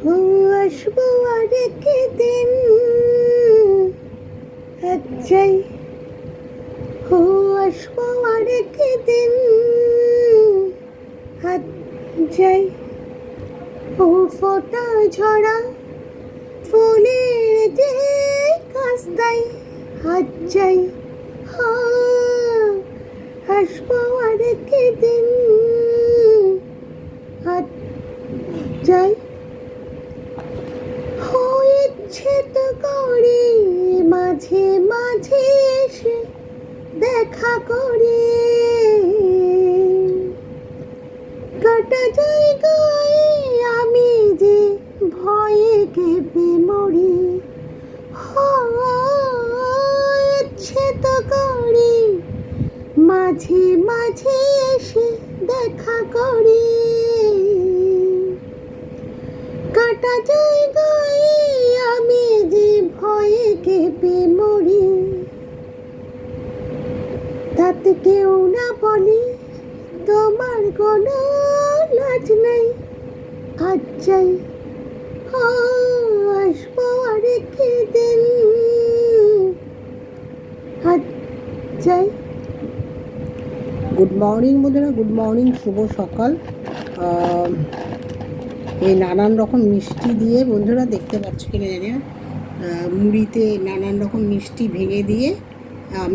ও আসবো আরেকদিন যাই, ও আসবো আরেকদিন যাই, ও ফোটা ঝরা ফুলের যে কাস্তাই হাত যাই, আসবো আরেকদিন হাত যাই। হয়েছে তো করে মাঝে মাঝে এসে দেখা করে, কাটা জায়গায় আমি যে ভয়ে কেঁপে মরি। হয়েছে তো করে মাঝে মাঝে এসে দেখা করে, কাটা জায়গায় আমি যে ভয়ে কেঁপে মরি। তাতে কেউ না বলে তোমার কোনো লাজ নাই, আজ যাই, আসবো আরেকদিন আজ যাই। গুড মর্নিং বন্ধুরা, গুড মর্নিং, শুভ সকাল। এই নানান রকম মিষ্টি দিয়ে বন্ধুরা দেখতে পাচ্ছ কিনা জানি না, মুড়িতে নানান রকম মিষ্টি ভেঙে দিয়ে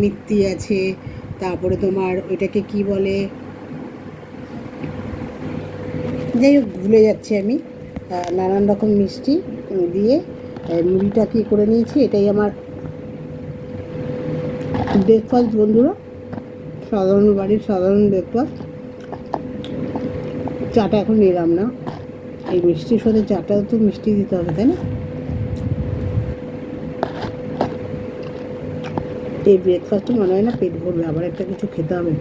মিত্তি আছে, তারপরে তোমার ওইটাকে কি বলে, যাই হোক ভুলে যাচ্ছি আমি, নানান রকম মিষ্টি দিয়ে মুড়িটা কি করে নিয়েছি। এটাই আমার ব্রেকফাস্ট বন্ধুরা, সাধারণ বাড়ির সাধারণ ব্রেকফাস্ট। চাটা এখন নিলাম না, এই মিষ্টির সাথে চাটাও তো মিষ্টি দিতে হবে, তাই না? এই ব্রেকফাস্টে মনে হয় না পেট ভরবে, আবার একটা কিছু খেতে হবে।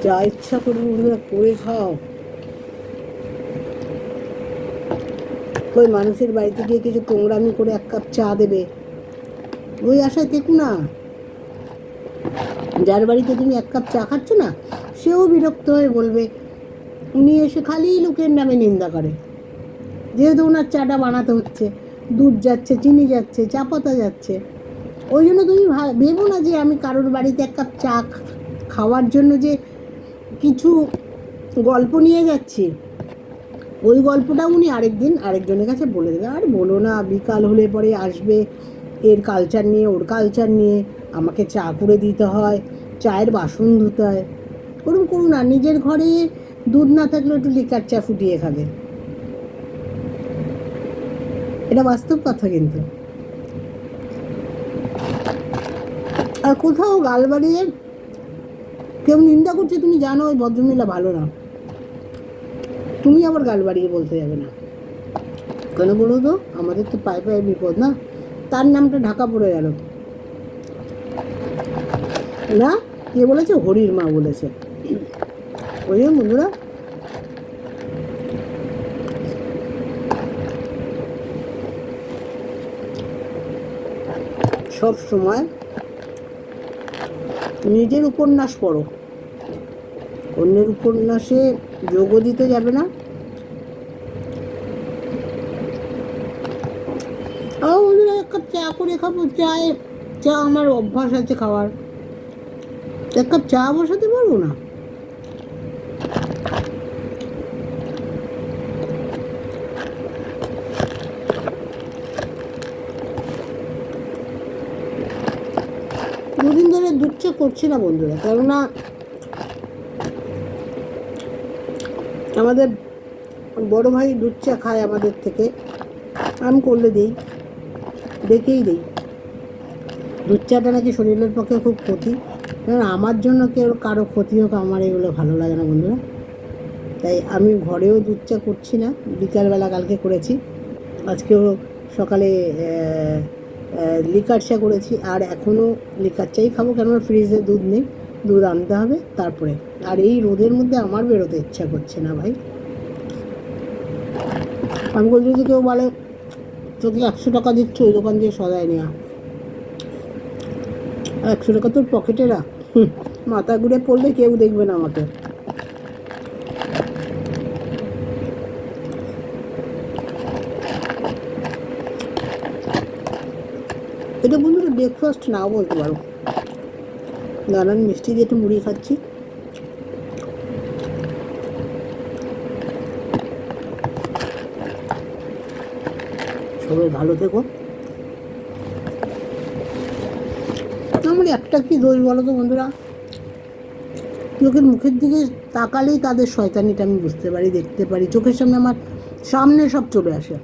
যা ইচ্ছা করবে বন্ধুরা করে খাও। ওই মানুষের বাড়িতে গিয়ে কিছু তোমরামি করে এক কাপ চা দেবে, ওই আশায় থেকো না। যার বাড়িতে তুমি এক কাপ চা খাচ্ছ না, সেও বিরক্ত হয়ে বলবে, উনি এসে খালি লোকের নামে নিন্দা করে। যেহেতু ওনার চাটা বানাতে হচ্ছে, দুধ যাচ্ছে, চিনি যাচ্ছে, চা পাতা যাচ্ছে, ওই জন্য তুমি ভেবো না যে আমি কারোর বাড়িতে এক কাপ চা খাওয়ার জন্য যে কিছু গল্প নিয়ে যাচ্ছি। ওই গল্পটা উনি আরেকদিন আরেকজনের কাছে বলে দেবে। আর বলো না, বিকাল হলে পরে আসবে এর কালচার নিয়ে, ওর কালচার নিয়ে, আমাকে চা করে দিতে হয়, চায়ের বাসন ধুতে হয়। ওরকম করুন না, নিজের ঘরে দুধ না থাকলে একটু লিকার চা ফুটিয়ে খাবে, এটা বাস্তব কথা। কিন্তু আর কোথাও গাল বাড়িয়ে কেউ নিন্দা করছে, তুমি জানো ওই ভদ্রমহিলা ভালো না, তুমি আবার গাল বাড়িয়ে বলতে যাবে না কেন বলো তো? আমাদের তো পায়ে পায়ে বিপদ না, তার নামটা ঢাকা পড়ে গেল না। কে বলেছে? হরির মা বলেছে। ওই বন্ধুরা, সব সময় নিজের উপন্যাস পড়ো, অন্যের উপন্যাসে যোগও দিতে যাবে না। বন্ধুরা, এক কাপ চা করে খাবো, চা আমার অভ্যাস আছে খাওয়ার, এক কাপ চা বসাতে পারবো না? দুদিন ধরে দুধ চা করছি না বন্ধুরা, কেননা আমাদের বড় ভাই দুধ চা খায় আমাদের থেকে, আমি করলে দিই, দেখেই দিই। দুধ চাটা নাকি শরীরের পক্ষে খুব ক্ষতি, কারণ আমার জন্য কেউ কারো ক্ষতি হোক, আমার এগুলো ভালো লাগে না বন্ধুরা। তাই আমি ঘরেও দুধ চা করছি না, বিকালবেলা কালকে করেছি, আজকেও সকালে লিকার চা করেছি, আর এখনও লিকার চাই খাবো, কেননা ফ্রিজে দুধ নেই, দুধ আনতে হবে তারপরে। আর এই রোদের মধ্যে আমার বেরোতে ইচ্ছা করছে না ভাই। আমি বলছি যে কেউ বলে তোকে 100 টাকা দিচ্ছ, ওই দোকান দিয়ে সদায় নেওয়া, 100 টাকা তোর পকেটে রাখ। মাথা ঘুরে পড়লে কেউ দেখবে না আমাকে। এটা বন্ধুরা ব্রেকফাস্ট নাও বলতে পারো। দাঁড়ান মিষ্টি দিয়ে একটু মুড়ি খাচ্ছি। সবাই ভালো থেকো। আমার একটা কি দোষ বলো তো বন্ধুরা, লোকের মুখের দিকে তাকালেই তাদের শয়তানিটা আমি বুঝতে পারি, দেখতে পারি, চোখের সামনে আমার সামনে সব চলে আসে।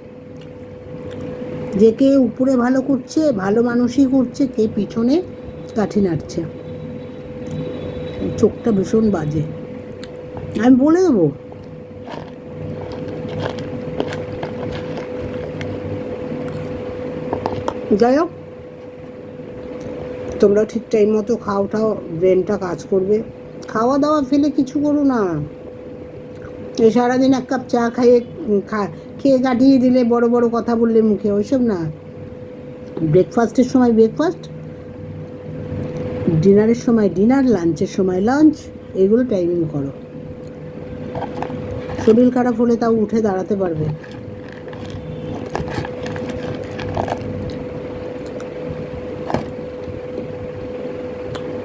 যে কে উপরে ভালো করছে, ভালো মানুষই করছে, কে পিছনে কাঠি নাড়ছে। চোখটা ভীষণ বাজে, আমি বলে দেবো। যাই হোক, তোমরা ঠিক টাইম মতো খাওয়াটাও, ব্রেনটা কাজ করবে। খাওয়া দাওয়া ফেলে কিছু করো না। এই সারাদিন এক কাপ চা খেয়ে কাটিয়ে দিলে, বড় বড় কথা বললে মুখে, ওইসব না। ব্রেকফাস্টের সময় ব্রেকফাস্ট, ডিনারের সময় ডিনার, লাঞ্চের সময় লাঞ্চ, এগুলো টাইমিং করো। শরীর খারাপ হলে তাও উঠে দাঁড়াতে পারবে।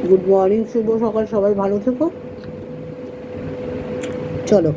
গুড মর্নিং, শুভ সকাল, সবাই ভালো থেকো। চলো।